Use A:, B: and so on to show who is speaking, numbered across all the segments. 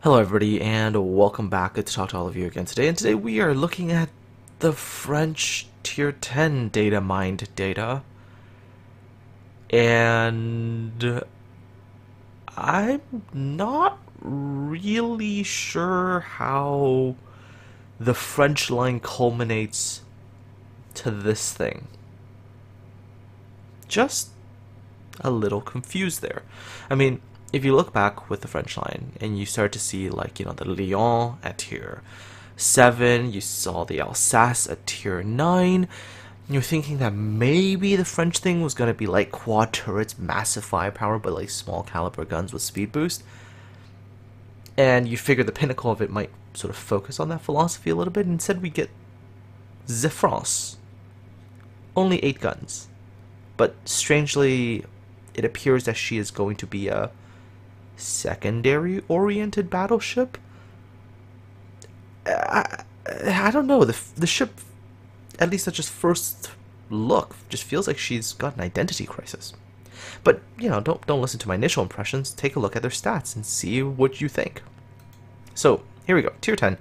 A: Hello everybody and welcome back. Good to talk to all of you again today. And today we are looking at the French Tier 10 data mined data. And I'm not really sure how the French line culminates to this thing. Just a little confused there. I mean, if you look back with the French line and you start to see, like, the Lyon at tier 7, you saw the Alsace at tier 9, you're thinking that maybe the French thing was going to be like quad turrets, massive firepower, but like small caliber guns with speed boost. And you figure the pinnacle of it might sort of focus on that philosophy a little bit. Instead, we get the France. Only 8 guns. But strangely, it appears that she is going to be a secondary-oriented battleship. I don't know. The ship, at least at just first look, just feels like she's got an identity crisis. But don't listen to my initial impressions. Take a look at their stats and see what you think. So here we go. Tier 10,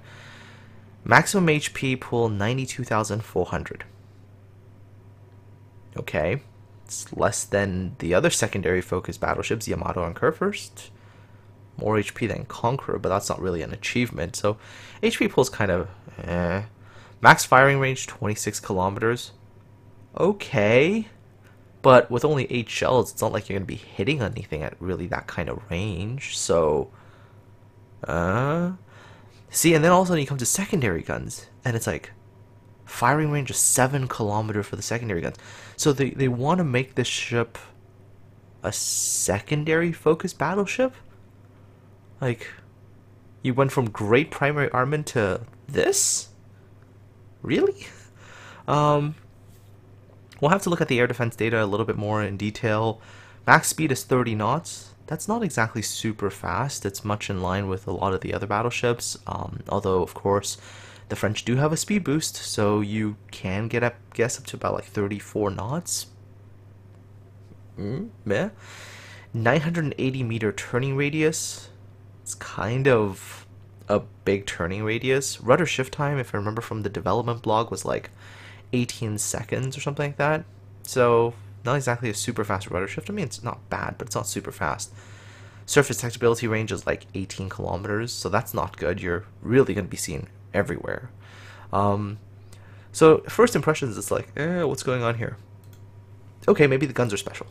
A: maximum HP pool 92,400. Okay, it's less than the other secondary focused battleships, Yamato and Kurfürst. More HP than Conqueror, but that's not really an achievement. So HP pool is kind of Max firing range 26 kilometers. Okay, but with only 8 shells, it's not like you're going to be hitting anything at really that kind of range. So see, and then all of a sudden you come to secondary guns, and it's like firing range of 7 kilometers for the secondary guns. So they want to make this ship a secondary focused battleship? Like, you went from great primary armament to this? Really? We'll have to look at the air defense data a little bit more in detail. Max speed is 30 knots. That's not exactly super fast. It's much in line with a lot of the other battleships. Although, of course, the French do have a speed boost, so you can guess up to about like 34 knots. Meh. 980 meter turning radius. It's kind of a big turning radius. Rudder shift time, if I remember from the development blog, was like 18 seconds or something like that. So not exactly a super fast rudder shift. I mean, it's not bad, but it's not super fast. Surface detectability range is like 18 kilometers, so that's not good. You're really going to be seen everywhere. So first impressions, it's like, what's going on here? Okay, maybe the guns are special.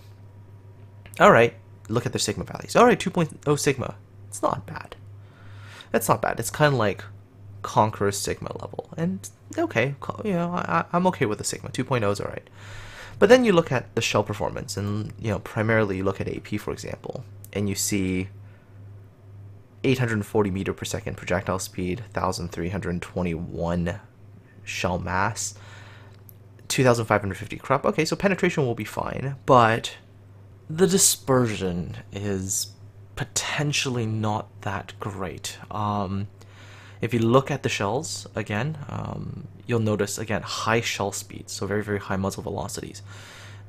A: Alright, look at their Sigma values. Alright, 2.0 Sigma. It's not bad. That's not bad. It's kind of like Conqueror Sigma level. And, okay, I'm okay with the Sigma. 2.0 is alright. But then you look at the shell performance, and, primarily you look at AP, for example, and you see 840 meter per second projectile speed, 1,321 shell mass, 2,550 crop. Okay, so penetration will be fine, but the dispersion is potentially not that great. If you look at the shells again, you'll notice again high shell speeds, so very, very high muzzle velocities.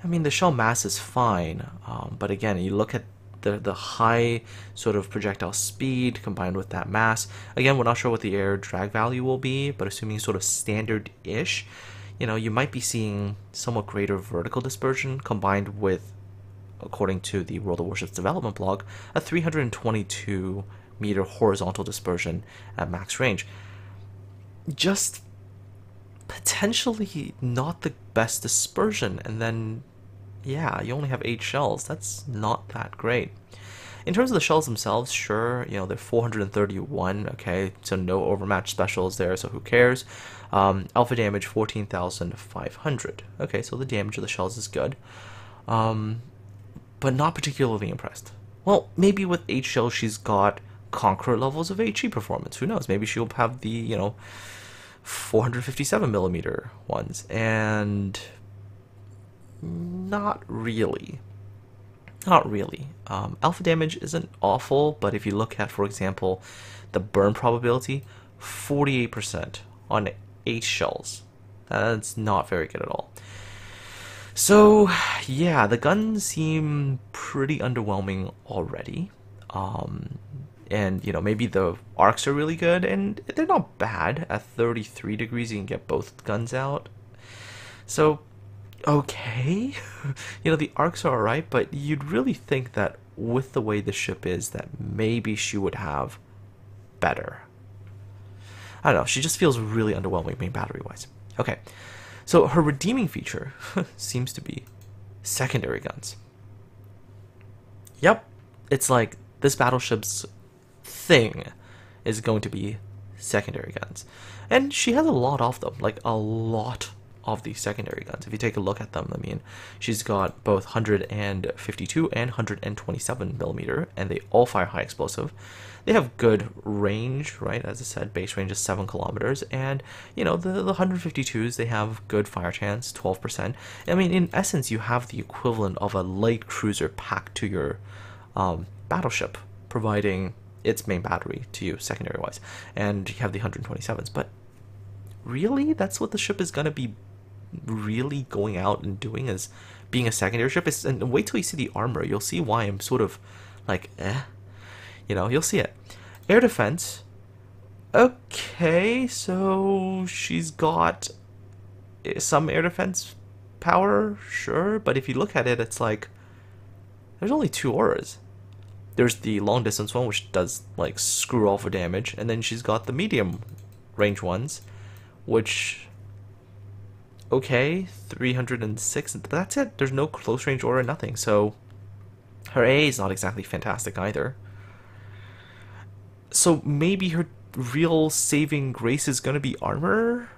A: I mean, the shell mass is fine, but again, you look at the high sort of projectile speed combined with that mass. Again, we're not sure what the air drag value will be, but assuming sort of standard-ish, you might be seeing somewhat greater vertical dispersion combined with, according to the World of Warships development blog, a 322 meter horizontal dispersion at max range. Just potentially not the best dispersion, and then yeah, you only have 8 shells. That's not that great. In terms of the shells themselves, sure, they're 431, okay, so no overmatch specials there, so who cares? Alpha damage 14,500. Okay, so the damage of the shells is good. But not particularly impressed. Well, maybe with 8 shells she's got Conqueror levels of HE performance. Who knows? Maybe she'll have the, 457 millimeter ones, and not really. Not really. Alpha damage isn't awful, but if you look at, for example, the burn probability, 48% on 8 shells. That's not very good at all. So, yeah, the guns seem pretty underwhelming already. And, you know, maybe the arcs are really good, and they're not bad. At 33 degrees, you can get both guns out. So, okay. You know, the arcs are alright, but you'd really think that with the way the ship is, that maybe she would have better. I don't know, she just feels really underwhelming main battery-wise. Okay, so her redeeming feature seems to be secondary guns. Yep, it's like this battleship's thing is going to be secondary guns. And she has a lot of them, like a lot of these secondary guns. If you take a look at them, I mean, she's got both 152 and 127 millimeter, and they all fire high explosive. They have good range, right? As I said, base range is 7 kilometers, and you know the 152s, they have good fire chance, 12%. I mean, in essence, you have the equivalent of a light cruiser packed to your battleship, providing its main battery to you secondary wise, and you have the 127s. But really, that's what the ship is gonna be really going out and doing, is being a secondary ship. And wait till you see the armor, you'll see why I'm sort of like you know, you'll see it. Air defense, okay, so she's got some air defense power, sure, but if you look at it, it's like there's only 2 auras. There's the long distance one, which does like screw all for damage, and then she's got the medium range ones, which, okay, 306, but that's it. There's no close range aura, nothing. So her AA is not exactly fantastic either. So maybe her real saving grace is going to be armor?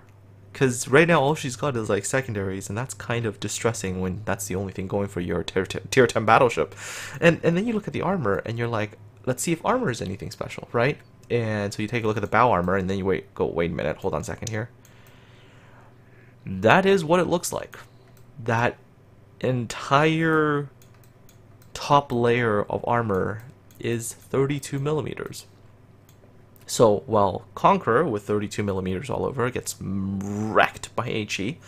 A: Because right now all she's got is like secondaries, and that's kind of distressing when that's the only thing going for your tier 10 battleship. And then you look at the armor and you're like, let's see if armor is anything special, right? And so you take a look at the bow armor, and then you wait a minute, hold on a second here. That is what it looks like. That entire top layer of armor is 32 millimeters. So while Conqueror with 32 millimeters all over gets wrecked by HE,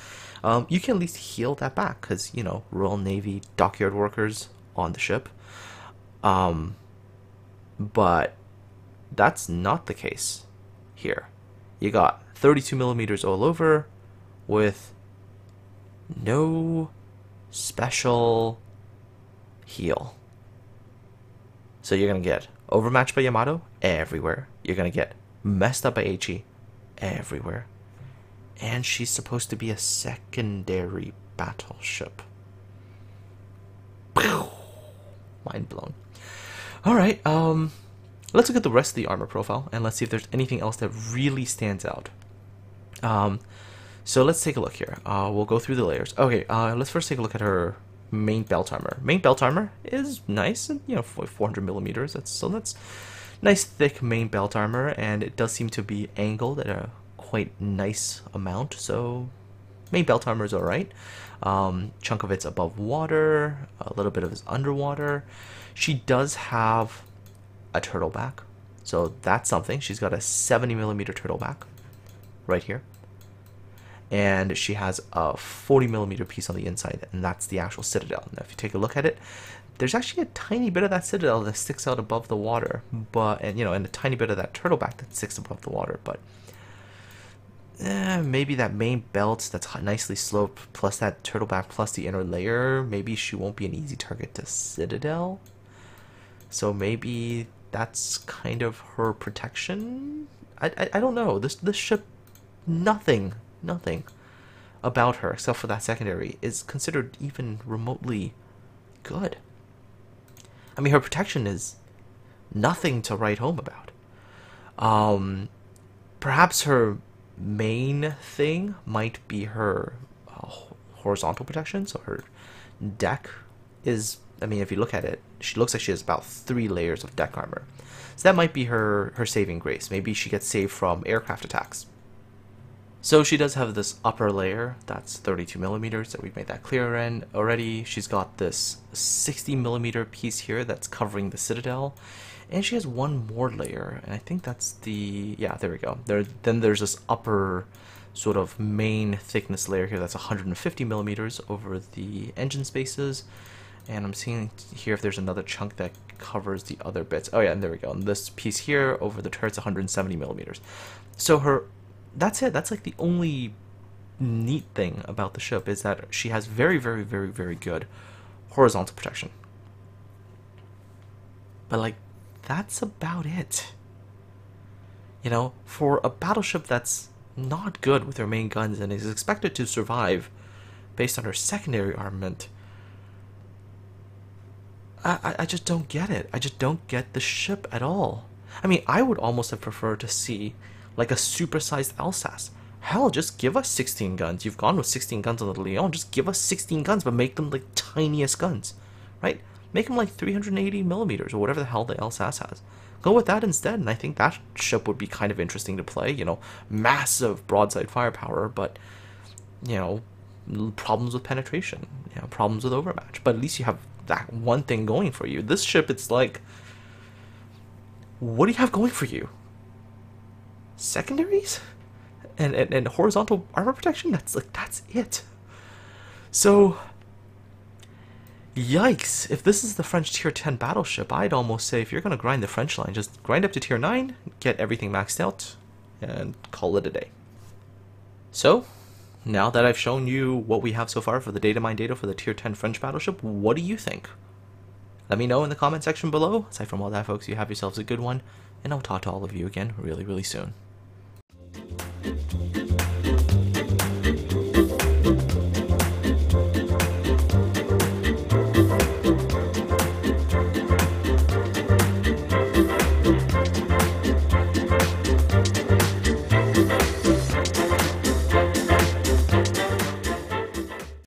A: you can at least heal that back, because, you know, Royal Navy dockyard workers on the ship. But that's not the case here. You got 32 millimeters all over with no special heal. So you're going to get overmatched by Yamato everywhere. You're going to get messed up by HE everywhere. And she's supposed to be a secondary battleship. Mind blown. Alright, let's look at the rest of the armor profile, and let's see if there's anything else that really stands out. So let's take a look here. We'll go through the layers. Okay, let's first take a look at her main belt armor. Main belt armor is nice, and, you know, 400 millimeters. That's nice thick main belt armor, and it does seem to be angled at a quite nice amount. So main belt armor is all right. Chunk of it's above water, a little bit of it's underwater. She does have a turtle back, so that's something. She's got a 70 millimeter turtle back right here. And she has a 40 millimeter piece on the inside, and that's the actual citadel. Now, if you take a look at it, there's actually a tiny bit of that citadel that sticks out above the water, and a tiny bit of that turtle back that sticks above the water. But maybe that main belt that's nicely sloped, plus that turtle back, plus the inner layer, maybe she won't be an easy target to citadel. So maybe that's kind of her protection. I don't know. This ship, nothing about her except for that secondary is considered even remotely good. I mean, her protection is nothing to write home about. Perhaps her main thing might be her horizontal protection. So her deck is, I mean, if you look at it, she looks like she has about 3 layers of deck armor. So that might be her saving grace. Maybe she gets saved from aircraft attacks. So she does have this upper layer that's 32 millimeters, that we've made that clear in already. She's got this 60 millimeter piece here that's covering the citadel, and she has one more layer, and I think that's the, yeah, there we go. Then there's this upper sort of main thickness layer here that's 150 millimeters over the engine spaces, And I'm seeing here if there's another chunk that covers the other bits. Oh yeah, and there we go. And this piece here over the turret's 170 millimeters. So that's it. That's like the only neat thing about the ship is that she has very, very, very, very good horizontal protection. But like, that's about it. You know, for a battleship that's not good with her main guns and is expected to survive based on her secondary armament, I just don't get it. I just don't get the ship at all. I mean, I would almost have preferred to see like a supersized Alsace. Hell, just give us 16 guns. You've gone with 16 guns on the Leon. Just give us 16 guns, but make them like tiniest guns, right? Make them like 380 millimeters or whatever the hell the Alsace has. Go with that instead, and I think that ship would be kind of interesting to play. You know, massive broadside firepower, but you know, problems with penetration, you know, problems with overmatch. But at least you have that one thing going for you. This ship, it's like, what do you have going for you? Secondaries? And horizontal armor protection? That's it. So, yikes. If this is the French tier 10 battleship, I'd almost say if you're going to grind the French line, just grind up to tier 9, get everything maxed out, and call it a day. So, now that I've shown you what we have so far for the Datamine data for the tier 10 French battleship, what do you think? Let me know in the comment section below. Aside from all that, folks, you have yourselves a good one, and I'll talk to all of you again really, really soon.